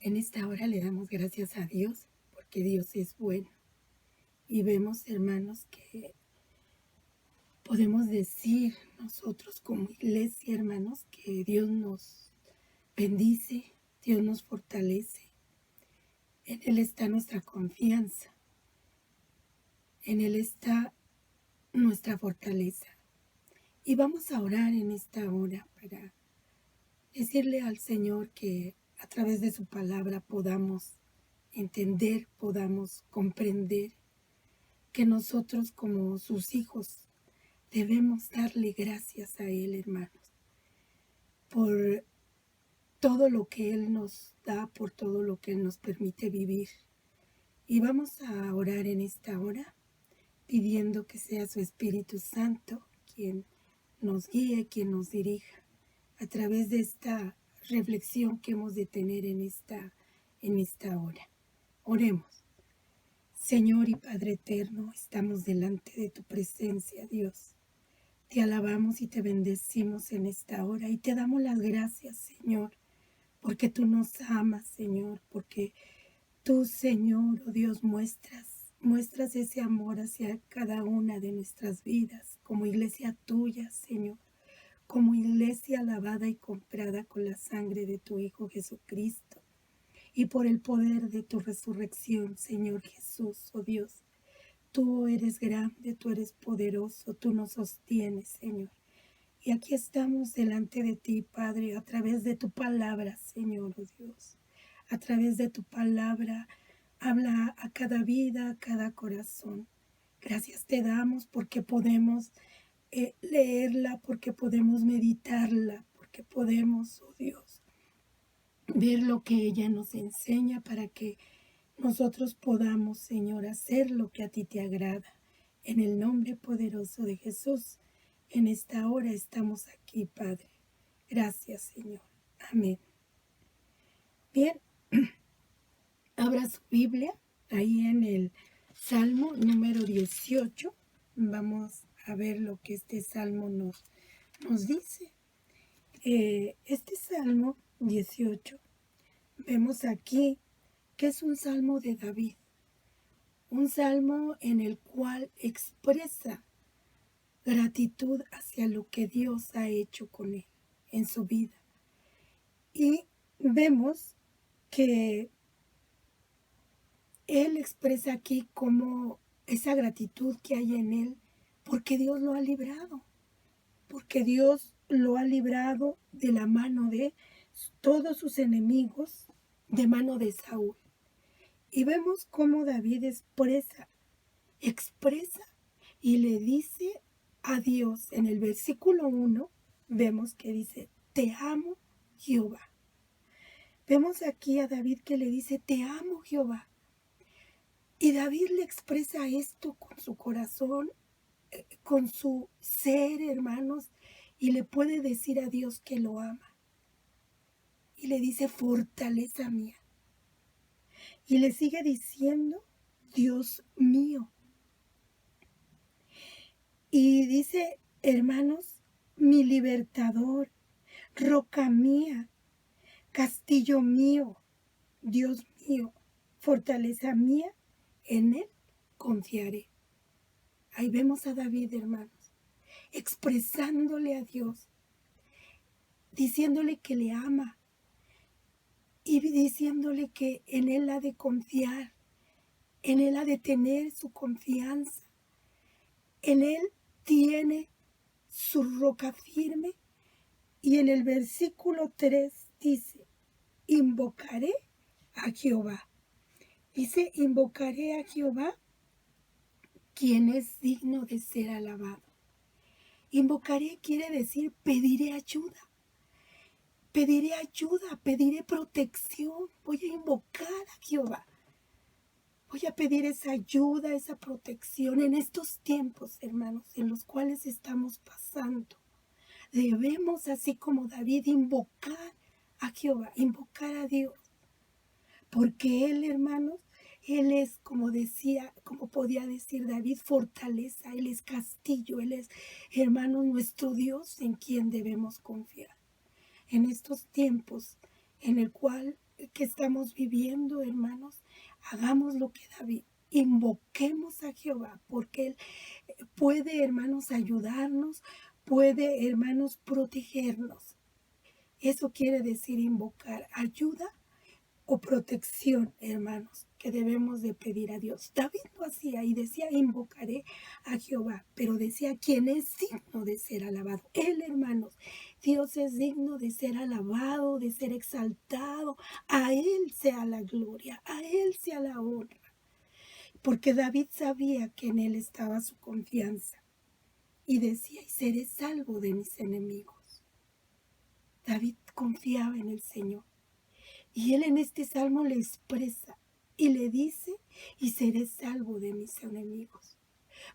En esta hora le damos gracias a Dios porque Dios es bueno. Y vemos, hermanos, que podemos decir nosotros como iglesia, hermanos, que Dios nos bendice, Dios nos fortalece. En Él está nuestra confianza, en Él está nuestra fortaleza. Y vamos a orar en esta hora para decirle al Señor que a través de su palabra podamos entender, podamos comprender que nosotros como sus hijos debemos darle gracias a Él, hermanos, por todo lo que Él nos da, por todo lo que Él nos permite vivir. Y vamos a orar en esta hora, pidiendo que sea su Espíritu Santo quien nos guíe, quien nos dirija a través de esta reflexión que hemos de tener en esta hora. Oremos. Señor y Padre eterno, estamos delante de tu presencia, Dios. Te alabamos y te bendecimos en esta hora y te damos las gracias, Señor, porque tú nos amas, Señor, porque tú, Señor, oh Dios, muestras ese amor hacia cada una de nuestras vidas, como iglesia tuya, Señor, como iglesia lavada y comprada con la sangre de tu Hijo Jesucristo, y por el poder de tu resurrección, Señor Jesús, oh Dios. Tú eres grande, tú eres poderoso, tú nos sostienes, Señor. Y aquí estamos delante de ti, Padre, a través de tu palabra, Señor, oh Dios. A través de tu palabra, habla a cada vida, a cada corazón. Gracias te damos porque podemos leerla, porque podemos meditarla, porque podemos, oh Dios, ver lo que ella nos enseña para que nosotros podamos, Señor, hacer lo que a ti te agrada. En el nombre poderoso de Jesús, en esta hora estamos aquí, Padre. Gracias, Señor. Amén. Bien, abra su Biblia ahí en el Salmo número 18. Vamos a ver lo que este Salmo nos dice. Este Salmo 18, vemos aquí que es un Salmo de David. Un salmo en el cual expresa gratitud hacia lo que Dios ha hecho con él en su vida. Y vemos que él expresa aquí como esa gratitud que hay en él porque Dios lo ha librado, porque Dios lo ha librado de la mano de todos sus enemigos, de mano de Saúl. Y vemos cómo David expresa y le dice a Dios. En el versículo 1 vemos que dice, te amo, Jehová. Vemos aquí a David que le dice, te amo, Jehová. Y David le expresa esto con su corazón, con su ser, hermanos, y le puede decir a Dios que lo ama. Y le dice, fortaleza mía. Y le sigue diciendo, Dios mío. Y dice, hermanos, mi libertador, roca mía, castillo mío, Dios mío, fortaleza mía, en él confiaré. Ahí vemos a David, hermanos, expresándole a Dios, diciéndole que le ama y diciéndole que en él ha de confiar, en él ha de tener su confianza, en él tiene su roca firme. Y en el versículo 3 dice, invocaré a Jehová. Dice, invocaré a Jehová, quien es digno de ser alabado. Invocaré quiere decir pediré ayuda. Pediré ayuda, pediré protección. Voy a invocar a Jehová. Voy a pedir esa ayuda, esa protección en estos tiempos, hermanos, en los cuales estamos pasando. Debemos, así como David, invocar a Jehová, invocar a Dios. Porque Él, hermanos, Él es, como podía decir David, fortaleza, Él es castillo, Él es, hermanos, nuestro Dios en quien debemos confiar. En estos tiempos en el cual que estamos viviendo, hermanos, hagamos lo que David. Invoquemos a Jehová, porque Él puede, hermanos, ayudarnos, puede, hermanos, protegernos. Eso quiere decir invocar ayuda o protección, hermanos, que debemos de pedir a Dios. David lo hacía y decía, invocaré a Jehová, pero decía, ¿quién es digno de ser alabado? Él, hermanos, Dios es digno de ser alabado, de ser exaltado. A Él sea la gloria, a Él sea la honra, porque David sabía que en Él estaba su confianza y decía, y seré salvo de mis enemigos. David confiaba en el Señor. Y él en este salmo le expresa y le dice, y seré salvo de mis enemigos.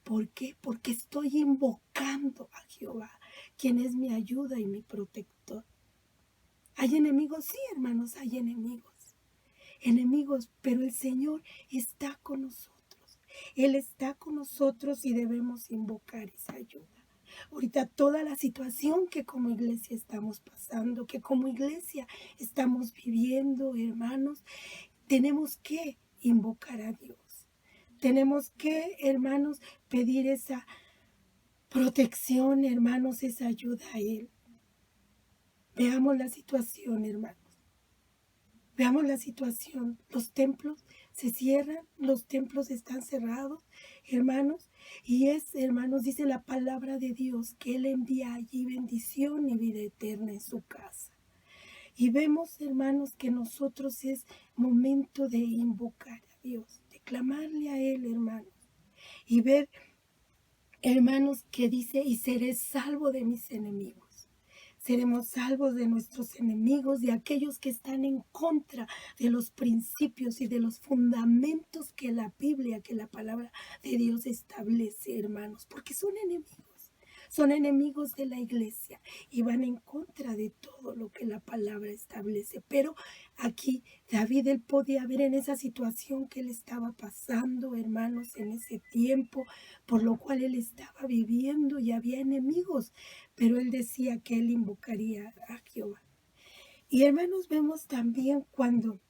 ¿Por qué? Porque estoy invocando a Jehová, quien es mi ayuda y mi protector. ¿Hay enemigos? Sí, hermanos, hay enemigos. Enemigos, pero el Señor está con nosotros. Él está con nosotros y debemos invocar esa ayuda. Ahorita toda la situación que como iglesia estamos pasando, que como iglesia estamos viviendo, hermanos, tenemos que invocar a Dios. Tenemos que, hermanos, pedir esa protección, hermanos, esa ayuda a Él. Veamos la situación, hermanos. Veamos la situación. Los templos se cierran, los templos están cerrados, hermanos. Y hermanos, dice la palabra de Dios que Él envía allí bendición y vida eterna en su casa. Y vemos, hermanos, que nosotros es momento de invocar a Dios, de clamarle a Él, hermanos. Y ver, hermanos, que dice, y seré salvo de mis enemigos. Seremos salvos de nuestros enemigos, de aquellos que están en contra de los principios y de los fundamentos que la Biblia, que la palabra de Dios establece, hermanos, porque son enemigos. Son enemigos de la iglesia y van en contra de todo lo que la palabra establece. Pero aquí David, él podía ver en esa situación que él estaba pasando, hermanos, en ese tiempo, por lo cual él estaba viviendo y había enemigos, pero él decía que él invocaría a Jehová. Y hermanos, vemos también cuando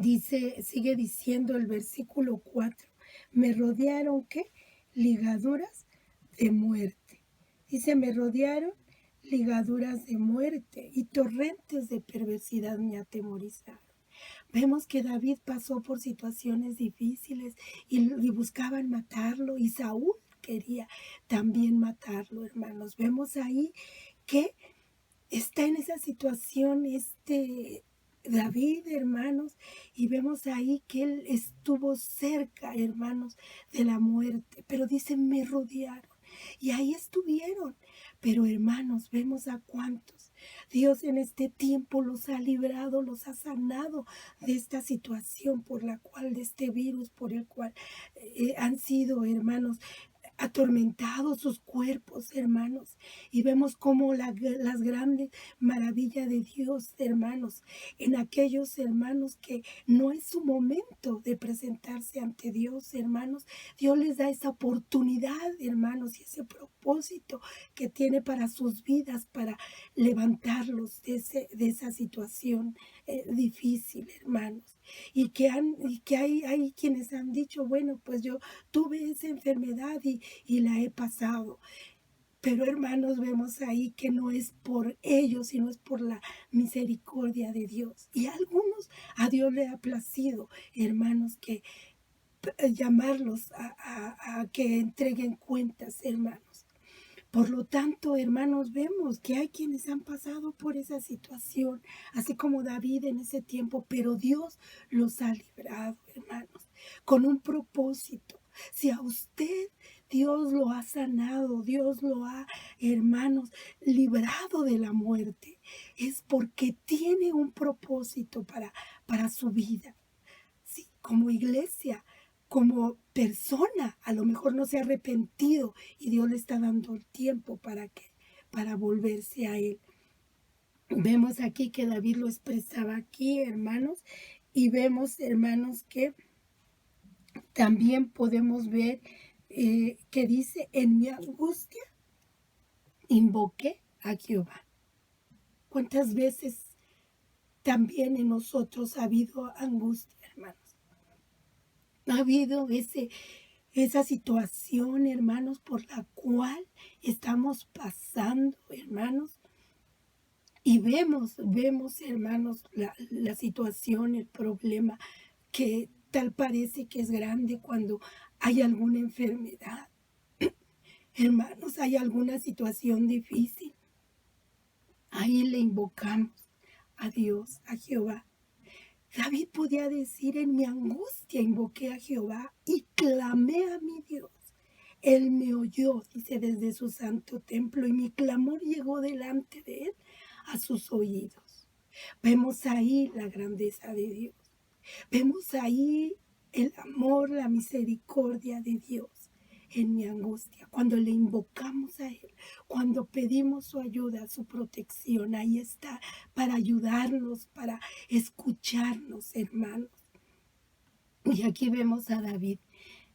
sigue diciendo el versículo 4, me rodearon, ¿qué? Ligaduras de muerte. Dice, me rodearon ligaduras de muerte y torrentes de perversidad me atemorizaron. Vemos que David pasó por situaciones difíciles y buscaban matarlo, y Saúl quería también matarlo, hermanos. Vemos ahí que está en esa situación David, hermanos, y vemos ahí que él estuvo cerca, hermanos, de la muerte, pero dice, me rodearon. Y ahí estuvieron. Pero hermanos, vemos a cuántos Dios en este tiempo los ha librado, los ha sanado de esta situación por la cual, de este virus por el cual han sido, hermanos, atormentados sus cuerpos, hermanos, y vemos como las grandes maravillas de Dios, hermanos, en aquellos hermanos que no es su momento de presentarse ante Dios, hermanos. Dios les da esa oportunidad, hermanos, y ese propósito que tiene para sus vidas, para levantarlos de esa situación difícil, hermanos. Y que hay quienes han dicho, bueno, pues yo tuve esa enfermedad y la he pasado. Pero hermanos, vemos ahí que no es por ellos, sino es por la misericordia de Dios. Y a algunos a Dios le ha placido, hermanos, que llamarlos a que entreguen cuentas, hermanos. Por lo tanto, hermanos, vemos que hay quienes han pasado por esa situación, así como David en ese tiempo, pero Dios los ha librado, hermanos, con un propósito. Si a usted Dios lo ha sanado, Dios lo ha, hermanos, librado de la muerte, es porque tiene un propósito para su vida. Sí, como iglesia, como persona, a lo mejor no se ha arrepentido y Dios le está dando el tiempo para volverse a Él. Vemos aquí que David lo expresaba aquí, hermanos, y vemos, hermanos, que también podemos ver que dice, en mi angustia invoqué a Jehová. ¿Cuántas veces también en nosotros ha habido angustia, hermanos. Ha habido esa situación, hermanos, por la cual estamos pasando, hermanos. Y vemos, hermanos, la situación, el problema, que tal parece que es grande cuando hay alguna enfermedad. Hermanos, hay alguna situación difícil. Ahí le invocamos a Dios, a Jehová. David podía decir: en mi angustia invoqué a Jehová y clamé a mi Dios. Él me oyó, dice, desde su santo templo, y mi clamor llegó delante de él a sus oídos. Vemos ahí la grandeza de Dios. Vemos ahí el amor, la misericordia de Dios en mi angustia. Cuando le invocamos a Él, cuando pedimos su ayuda, su protección, ahí está para ayudarnos, para escucharnos, hermanos. Y aquí vemos a David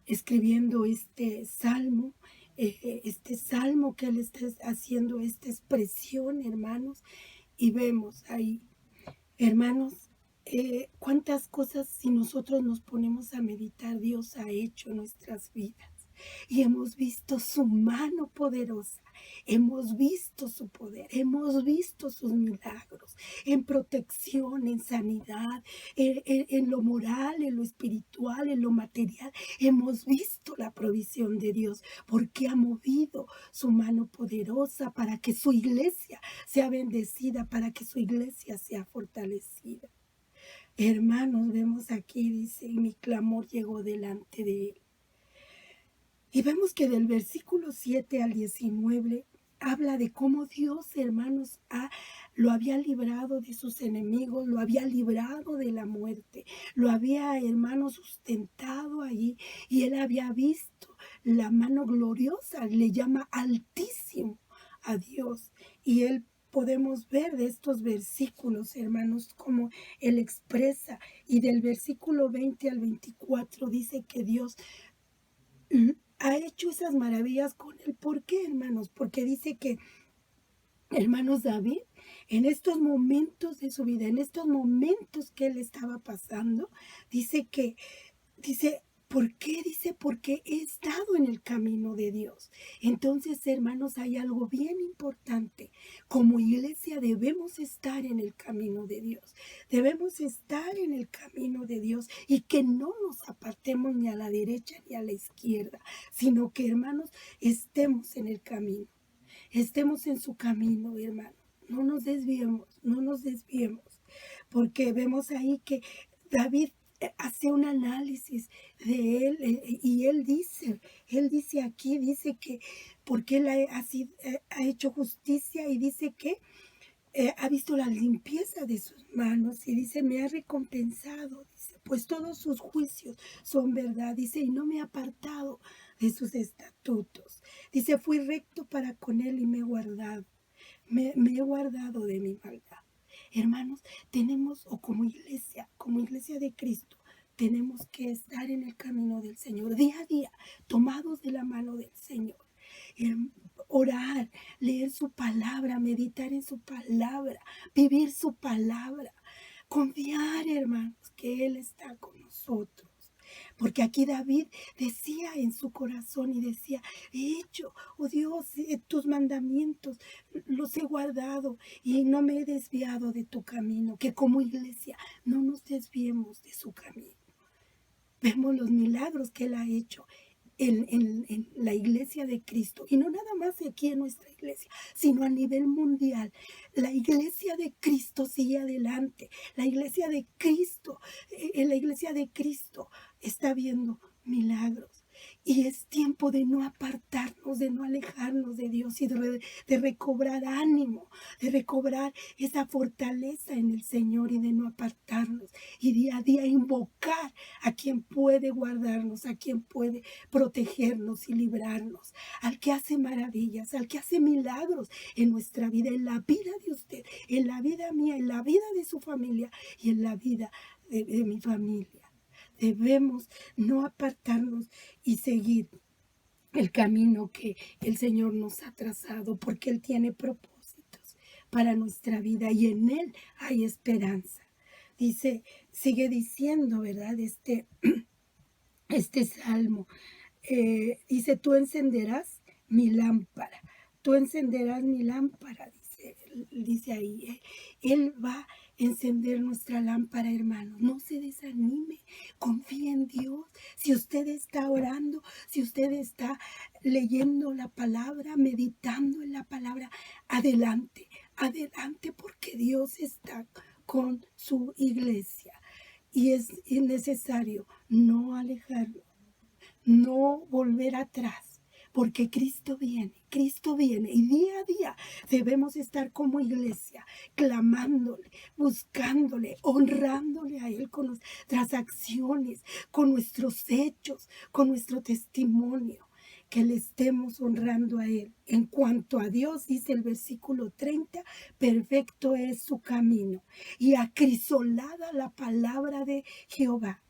escribiendo este salmo que él está haciendo, esta expresión, hermanos, y vemos ahí, hermanos, cuántas cosas, si nosotros nos ponemos a meditar, Dios ha hecho en nuestras vidas. Y hemos visto su mano poderosa, hemos visto su poder, hemos visto sus milagros en protección, en sanidad, en lo moral, en lo espiritual, en lo material. Hemos visto la provisión de Dios porque ha movido su mano poderosa para que su iglesia sea bendecida, para que su iglesia sea fortalecida. Hermanos, vemos aquí, dice, y mi clamor llegó delante de él. Y vemos que del versículo 7 al 19 habla de cómo Dios, hermanos, lo había librado de sus enemigos, lo había librado de la muerte, lo había, hermanos, sustentado allí, y él había visto la mano gloriosa, le llama altísimo a Dios. Y él podemos ver de estos versículos, hermanos, cómo él expresa, y del versículo 20 al 24 dice que Dios ha hecho esas maravillas con él. ¿Por qué, hermanos? Porque dice que, hermanos, David, en estos momentos de su vida, en estos momentos que él estaba pasando, dice, ¿por qué? Dice, porque he estado en el camino de Dios. Entonces, hermanos, hay algo bien importante. Como iglesia debemos estar en el camino de Dios. Debemos estar en el camino de Dios y que no nos apartemos ni a la derecha ni a la izquierda, sino que, hermanos, estemos en el camino. Estemos en su camino, hermanos. No nos desviemos, no nos desviemos. Porque vemos ahí que David hace un análisis de él, y él dice aquí, dice que porque él ha hecho justicia, y dice que ha visto la limpieza de sus manos, y dice, me ha recompensado, dice, pues todos sus juicios son verdad, dice, y no me ha apartado de sus estatutos. Dice, fui recto para con él y me he guardado, me he guardado de mi maldad. Hermanos, tenemos, o como iglesia de Cristo, tenemos que estar en el camino del Señor, día a día, tomados de la mano del Señor. Orar, leer su palabra, meditar en su palabra, vivir su palabra, confiar, hermanos, que Él está con nosotros. Porque aquí David decía en su corazón, y decía, he hecho, oh Dios, tus mandamientos los he guardado y no me he desviado de tu camino. Que como iglesia no nos desviemos de su camino. Vemos los milagros que Él ha hecho en la iglesia de Cristo, y no nada más aquí en nuestra iglesia, sino a nivel mundial. La iglesia de Cristo sigue adelante. La iglesia de Cristo, está viendo milagros. Y es tiempo de no apartarnos, de no alejarnos de Dios, y de recobrar ánimo, de recobrar esa fortaleza en el Señor, y de no apartarnos, y día a día invocar a quien puede guardarnos, a quien puede protegernos y librarnos, al que hace maravillas, al que hace milagros en nuestra vida, en la vida de usted, en la vida mía, en la vida de su familia y en la vida de mi familia. Debemos no apartarnos y seguir el camino que el Señor nos ha trazado, porque Él tiene propósitos para nuestra vida y en Él hay esperanza. Dice, sigue diciendo, ¿verdad? Este salmo. Dice, tú encenderás mi lámpara, dice ahí. Él va a encender nuestra lámpara, hermano. No se desanime, confíe en Dios. Si usted está orando, si usted está leyendo la palabra, meditando en la palabra, adelante, adelante, porque Dios está con su iglesia. Y es necesario no alejarlo, no volver atrás, porque Cristo viene y día a día debemos estar como iglesia, clamándole, buscándole, honrándole a Él con nuestras acciones, con nuestros hechos, con nuestro testimonio, que le estemos honrando a Él. En cuanto a Dios, dice el versículo 30, perfecto es su camino y acrisolada la palabra de Jehová.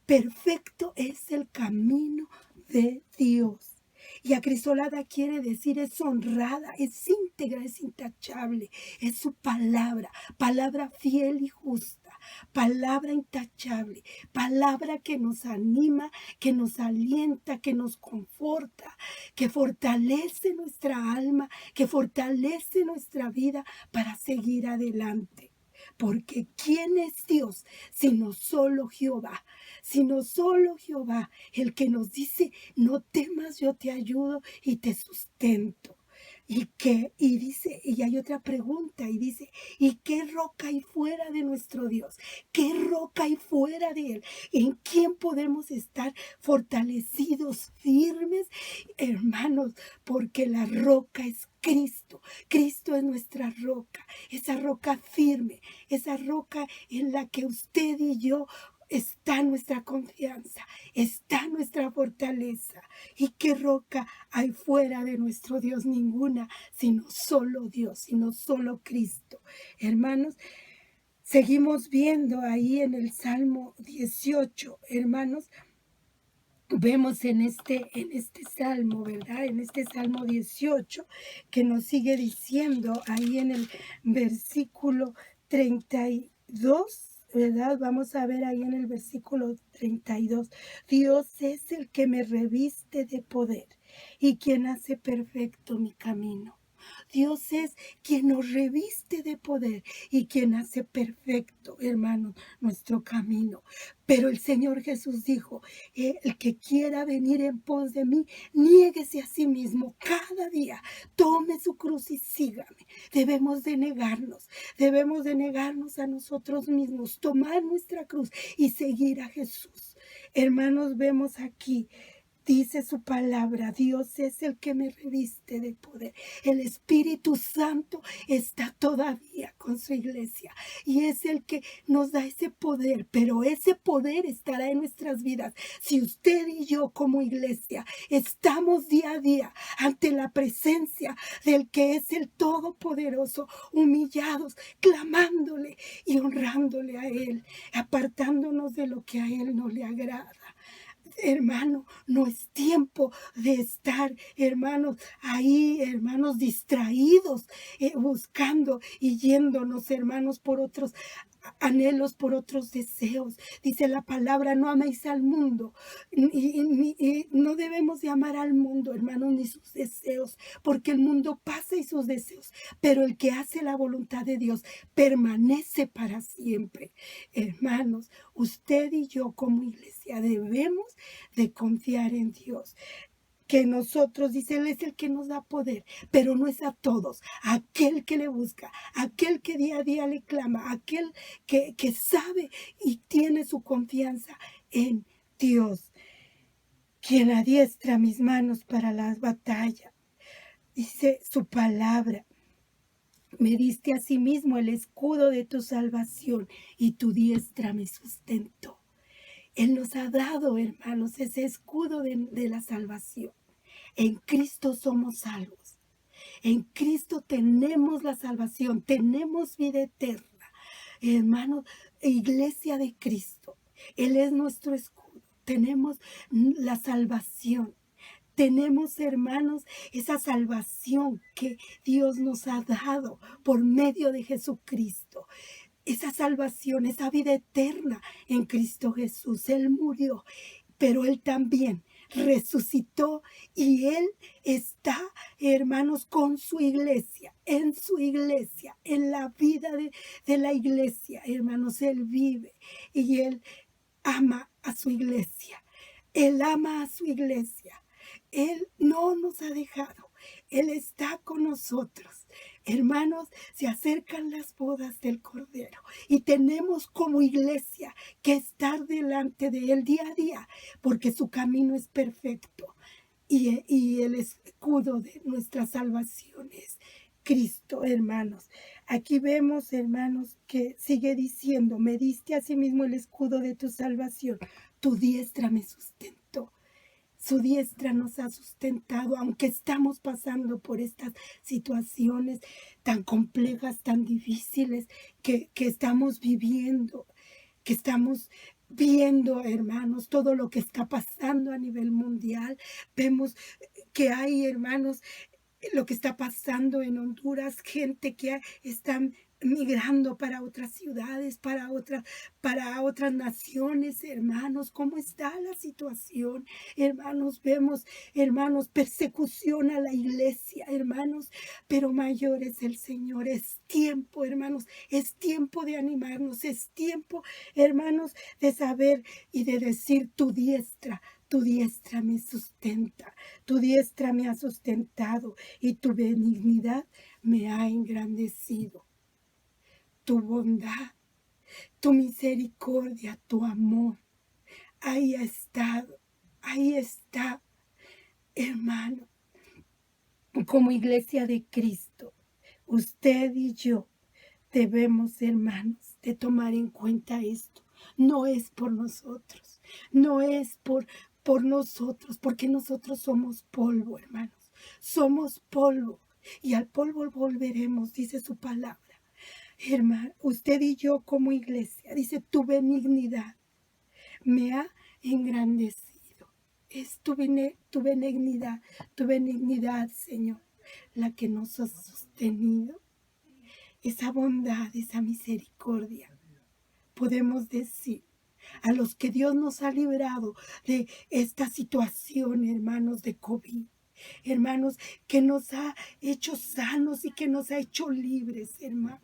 Perfecto es el camino de Dios. Y acrisolada quiere decir es honrada, es íntegra, es intachable. Es su palabra, palabra fiel y justa, palabra intachable, palabra que nos anima, que nos alienta, que nos conforta, que fortalece nuestra alma, que fortalece nuestra vida para seguir adelante. Porque ¿quién es Dios sino solo Jehová? Sino solo Jehová, el que nos dice, no temas, yo te ayudo y te sustento. Y dice, y hay otra pregunta, y dice, ¿y qué roca hay fuera de nuestro Dios? ¿Qué roca hay fuera de Él? ¿En quién podemos estar fortalecidos, firmes? Hermanos, porque la roca es Cristo. Cristo es nuestra roca, esa roca firme, esa roca en la que usted y yo está nuestra confianza, está nuestra fortaleza. ¿Y qué roca hay fuera de nuestro Dios? Ninguna, sino solo Dios, sino solo Cristo. Hermanos, seguimos viendo ahí en el Salmo 18, hermanos, vemos en este salmo, ¿verdad? En este Salmo 18, que nos sigue diciendo ahí en el versículo 32, ¿verdad? Vamos a ver ahí en el versículo 32. Dios es el que me reviste de poder y quien hace perfecto mi camino. Dios es quien nos reviste de poder y quien hace perfecto, hermanos, nuestro camino. Pero el Señor Jesús dijo, el que quiera venir en pos de mí, niéguese a sí mismo cada día, tome su cruz y sígame. Debemos de negarnos a nosotros mismos, tomar nuestra cruz y seguir a Jesús. Hermanos, vemos aquí, dice su palabra, Dios es el que me reviste de poder. El Espíritu Santo está todavía con su iglesia y es el que nos da ese poder, pero ese poder estará en nuestras vidas si usted y yo como iglesia estamos día a día ante la presencia del que es el Todopoderoso, humillados, clamándole y honrándole a Él, apartándonos de lo que a Él no le agrada. Hermano, no es tiempo de estar, hermanos, ahí, hermanos, distraídos, buscando y yéndonos, hermanos, por otros anhelos, por otros deseos. Dice la palabra, no améis al mundo. Y no debemos de amar al mundo, hermanos, ni sus deseos, porque el mundo pasa y sus deseos, pero el que hace la voluntad de Dios permanece para siempre. Hermanos, usted y yo como iglesia debemos de confiar en Dios. Que nosotros, dice, Él es el que nos da poder, pero no es a todos. Aquel que le busca, aquel que día a día le clama, aquel que sabe y tiene su confianza en Dios. Quien adiestra mis manos para las batallas, dice su palabra. Me diste a sí mismo el escudo de tu salvación y tu diestra me sustentó. Él nos ha dado, hermanos, ese escudo de la salvación. En Cristo somos salvos. En Cristo tenemos la salvación, tenemos vida eterna. Hermanos, iglesia de Cristo, Él es nuestro escudo. Tenemos la salvación. Tenemos, hermanos, esa salvación que Dios nos ha dado por medio de Jesucristo. Esa salvación, esa vida eterna en Cristo Jesús. Él murió, pero Él también resucitó y Él está, hermanos, con su iglesia, en la vida de la iglesia, hermanos. Él vive y Él ama a su iglesia. Él ama a su iglesia. Él no nos ha dejado. Él está con nosotros. Hermanos, se acercan las bodas del Cordero y tenemos como iglesia que estar delante de Él día a día, porque su camino es perfecto y el escudo de nuestra salvación es Cristo, hermanos. Aquí vemos, hermanos, que sigue diciendo: me diste a sí mismo el escudo de tu salvación, tu diestra me sustentó. Su diestra nos ha sustentado, aunque estamos pasando por estas situaciones tan complejas, tan difíciles que estamos viviendo, que estamos viendo, hermanos, todo lo que está pasando a nivel mundial. Vemos que hay, hermanos, lo que está pasando en Honduras, gente que están migrando para otras ciudades, para otras naciones, hermanos. ¿Cómo está la situación? Hermanos, vemos, hermanos, persecución a la iglesia, hermanos, pero mayor es el Señor. Es tiempo, hermanos, es tiempo de animarnos, es tiempo, hermanos, de saber y de decir: tu diestra me sustenta, tu diestra me ha sustentado y tu benignidad me ha engrandecido. Tu bondad, tu misericordia, tu amor, ahí ha estado, ahí está, hermano. Como iglesia de Cristo, usted y yo debemos, hermanos, de tomar en cuenta esto. No es por nosotros, no es por nosotros, porque nosotros somos polvo, hermanos. Somos polvo y al polvo volveremos, dice su palabra. Hermano, usted y yo como iglesia, dice: tu benignidad me ha engrandecido. Es tu benignidad, Señor, la que nos ha sostenido. Esa bondad, esa misericordia. Podemos decir a los que Dios nos ha librado de esta situación, hermanos, de COVID. Hermanos, que nos ha hecho sanos y que nos ha hecho libres, hermanos.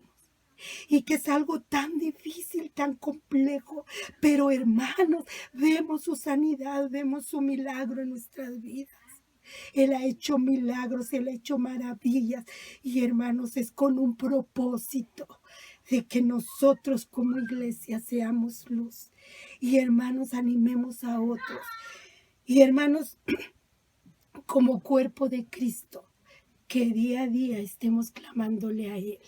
Y que es algo tan difícil, tan complejo, pero hermanos, vemos su sanidad, vemos su milagro en nuestras vidas. Él ha hecho milagros, Él ha hecho maravillas. Y hermanos, es con un propósito de que nosotros como iglesia seamos luz. Y hermanos, animemos a otros. Y hermanos, como cuerpo de Cristo, que día a día estemos clamándole a Él.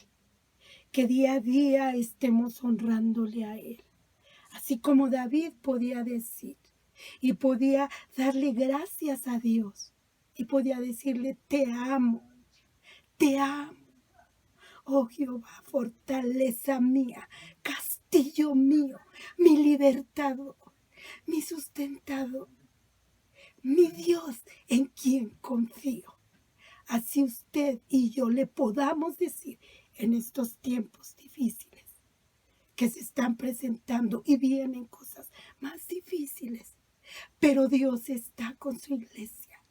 Que día a día estemos honrándole a Él. Así como David podía decir y podía darle gracias a Dios y podía decirle: te amo, oh Jehová, fortaleza mía, castillo mío, mi libertador, mi sustentador, mi Dios en quien confío. Así usted y yo le podamos decir en estos tiempos difíciles que se están presentando y vienen cosas más difíciles, pero Dios está con su iglesia.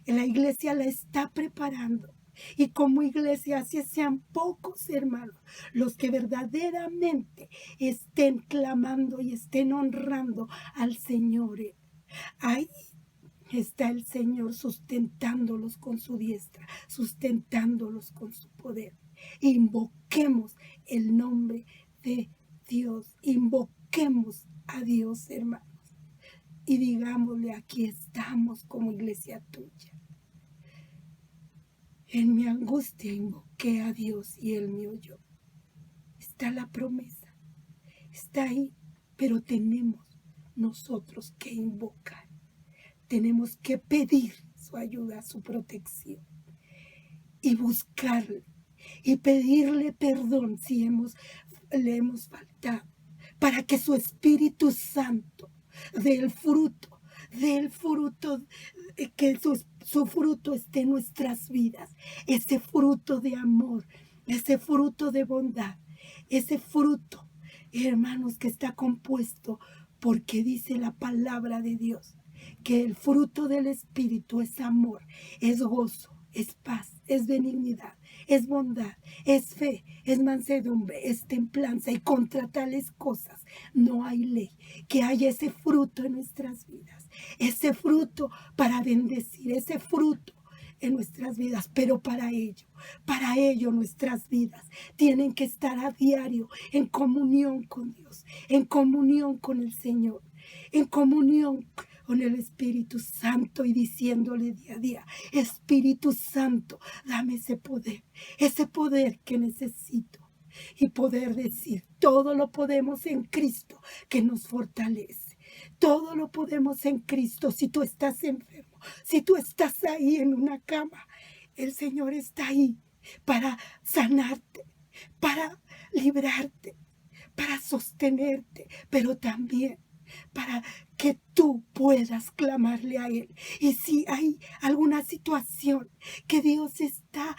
La iglesia la está preparando. Y como iglesia, así sean pocos, hermanos, los que verdaderamente estén clamando y estén honrando al Señor. Ahí está el Señor sustentándolos con su diestra, sustentándolos con su poder. Invoquemos el nombre de Dios, invoquemos a Dios, hermanos, y digámosle: aquí estamos como iglesia tuya. En mi angustia invoqué a Dios y Él me oyó. Está la promesa, está ahí, pero tenemos nosotros que invocar. Tenemos que pedir su ayuda, su protección y buscarle y pedirle perdón si le hemos faltado, para que su Espíritu Santo dé el fruto que su fruto esté en nuestras vidas, ese fruto de amor, ese fruto de bondad, ese fruto, hermanos, que está compuesto porque dice la palabra de Dios, que el fruto del Espíritu es amor, es gozo, es paz, es benignidad, es bondad, es fe, es mansedumbre, es templanza, y contra tales cosas no hay ley. Que haya ese fruto en nuestras vidas, ese fruto para bendecir, ese fruto en nuestras vidas, pero para ello nuestras vidas tienen que estar a diario en comunión con Dios, en comunión con el Señor, en comunión con el Espíritu Santo, y diciéndole día a día: Espíritu Santo, dame ese poder que necesito, y poder decir: todo lo podemos en Cristo que nos fortalece. Todo lo podemos en Cristo. Si tú estás enfermo, si tú estás ahí en una cama, el Señor está ahí para sanarte, para librarte, para sostenerte, pero también para que tú puedas clamarle a Él. Y si hay alguna situación que Dios está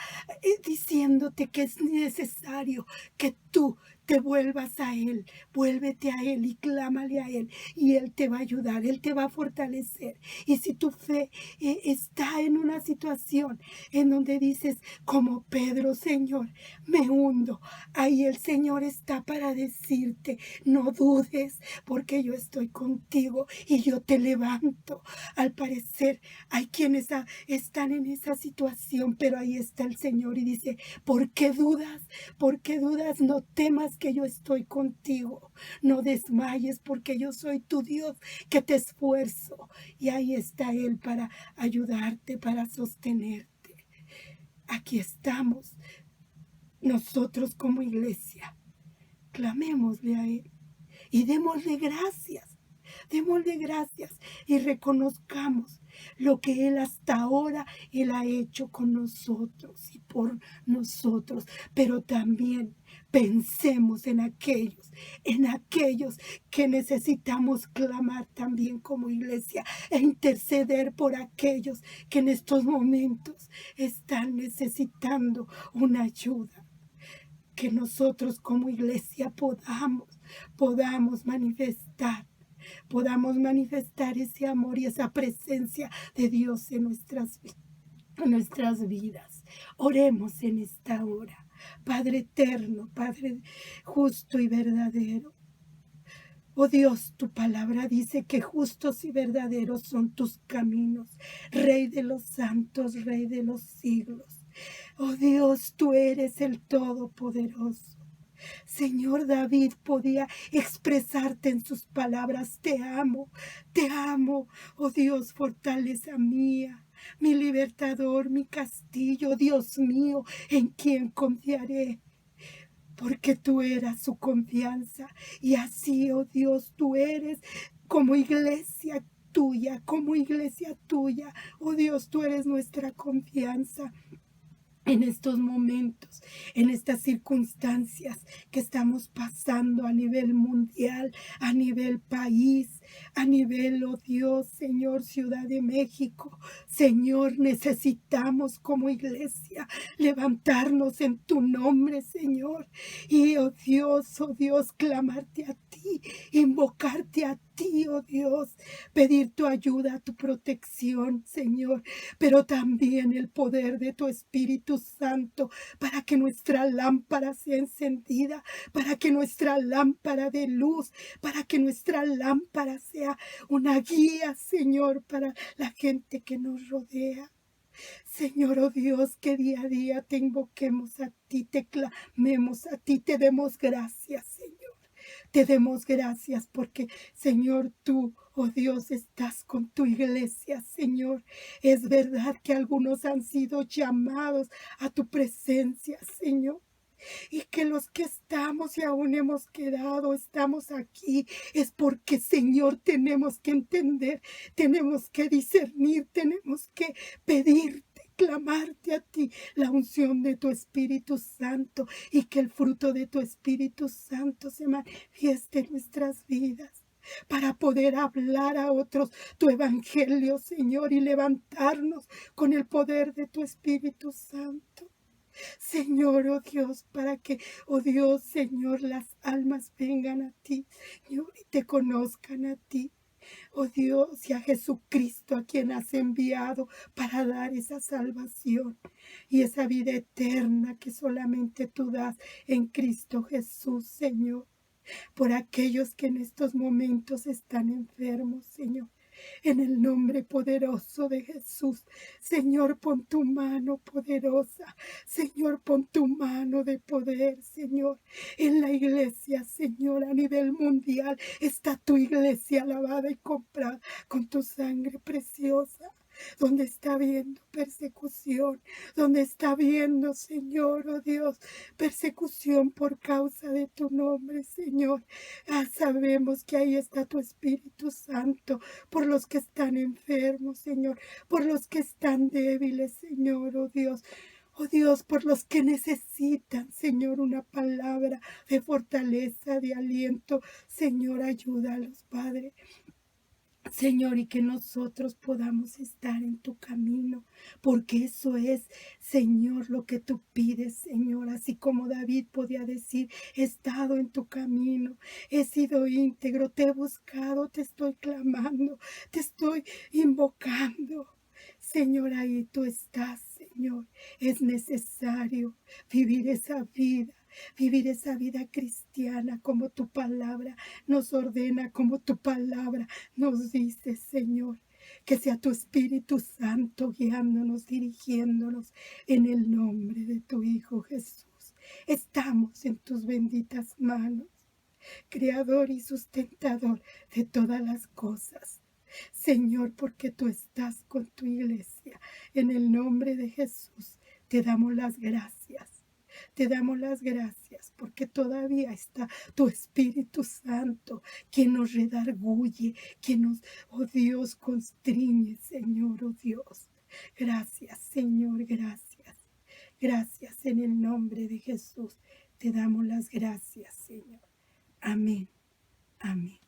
diciéndote que es necesario que tú te vuelvas a Él, vuélvete a Él y clámale a Él, y Él te va a ayudar, Él te va a fortalecer. Y si tu fe está en una situación en donde dices, como Pedro: Señor, me hundo, ahí el Señor está para decirte: no dudes, porque yo estoy contigo y yo te levanto. Al parecer hay quienes están en esa situación, pero ahí está el Señor y dice: ¿por qué dudas? ¿Por qué dudas? No temas, que yo estoy contigo. No desmayes, porque yo soy tu Dios, que te esfuerzo. Y ahí está Él para ayudarte, para sostenerte. Aquí estamos nosotros como iglesia. Clamémosle a Él y démosle gracias. Démosle gracias y reconozcamos lo que Él hasta ahora Él ha hecho con nosotros y por nosotros. Pero también pensemos en aquellos que necesitamos clamar también como iglesia, e interceder por aquellos que en estos momentos están necesitando una ayuda. Que nosotros como iglesia podamos manifestar ese amor y esa presencia de Dios en nuestras vidas. Oremos en esta hora. Padre eterno, Padre justo y verdadero. Oh Dios, tu palabra dice que justos y verdaderos son tus caminos, Rey de los santos, Rey de los siglos. Oh Dios, tú eres el Todopoderoso. Señor, David podía expresarte en sus palabras: te amo, oh Dios, fortaleza mía, mi libertador, mi castillo, Dios mío, en quien confiaré. Porque tú eras su confianza, y así, oh Dios, tú eres como iglesia tuya, oh Dios, tú eres nuestra confianza. En estos momentos, en estas circunstancias que estamos pasando a nivel mundial, a nivel país, a nivel, oh Dios, Señor, Ciudad de México. Señor, necesitamos como iglesia levantarnos en tu nombre, Señor. Y, oh Dios, clamarte a ti, invocarte a ti, oh Dios, pedir tu ayuda, tu protección, Señor, pero también el poder de tu Espíritu Santo, para que nuestra lámpara sea encendida, para que nuestra lámpara dé luz, para que nuestra lámpara sea una guía, Señor, para la gente que nos rodea. Señor, oh Dios, que día a día te invoquemos a ti, te clamemos a ti, te demos gracias, Señor. Te demos gracias porque, Señor, tú, oh Dios, estás con tu iglesia, Señor. Es verdad que algunos han sido llamados a tu presencia, Señor. Y que los que estamos y aún hemos quedado, estamos aquí, es porque, Señor, tenemos que entender, tenemos que discernir, tenemos que pedirte, clamarte a ti la unción de tu Espíritu Santo, y que el fruto de tu Espíritu Santo se manifieste en nuestras vidas. para poder hablar a otros tu evangelio, Señor, y levantarnos con el poder de tu Espíritu Santo. Señor, oh Dios, para que, oh Dios, Señor, las almas vengan a ti, Señor, y te conozcan a ti. Oh Dios, y a Jesucristo a quien has enviado para dar esa salvación y esa vida eterna que solamente tú das en Cristo Jesús, Señor. Por aquellos que en estos momentos están enfermos, Señor. En el nombre poderoso de Jesús, Señor, pon tu mano poderosa, Señor, pon tu mano de poder, Señor, en la iglesia, Señor, a nivel mundial, está tu iglesia lavada y comprada con tu sangre preciosa. Donde está habiendo persecución, donde está habiendo, Señor, oh Dios, persecución por causa de tu nombre, Señor. Sabemos que ahí está tu Espíritu Santo, por los que están enfermos, Señor, por los que están débiles, Señor, oh Dios. Oh Dios, por los que necesitan, Señor, una palabra de fortaleza, de aliento. Señor, ayúdalos, Padre. Señor, y que nosotros podamos estar en tu camino, porque eso es, Señor, lo que tú pides, Señor, así como David podía decir, he estado en tu camino, he sido íntegro, te he buscado, te estoy clamando, te estoy invocando. Señor, ahí tú estás, Señor, es necesario vivir esa vida. Vivir esa vida cristiana como tu palabra nos ordena, como tu palabra nos dice, Señor. Que sea tu Espíritu Santo guiándonos, dirigiéndonos en el nombre de tu Hijo Jesús. Estamos en tus benditas manos, Creador y sustentador de todas las cosas. Señor, porque tú estás con tu iglesia. En el nombre de Jesús te damos las gracias. Te damos las gracias porque todavía está tu Espíritu Santo, quien nos redarguye, quien nos, oh Dios, constriñe, Señor, oh Dios. Gracias, Señor, gracias. Gracias en el nombre de Jesús. Te damos las gracias, Señor. Amén. Amén.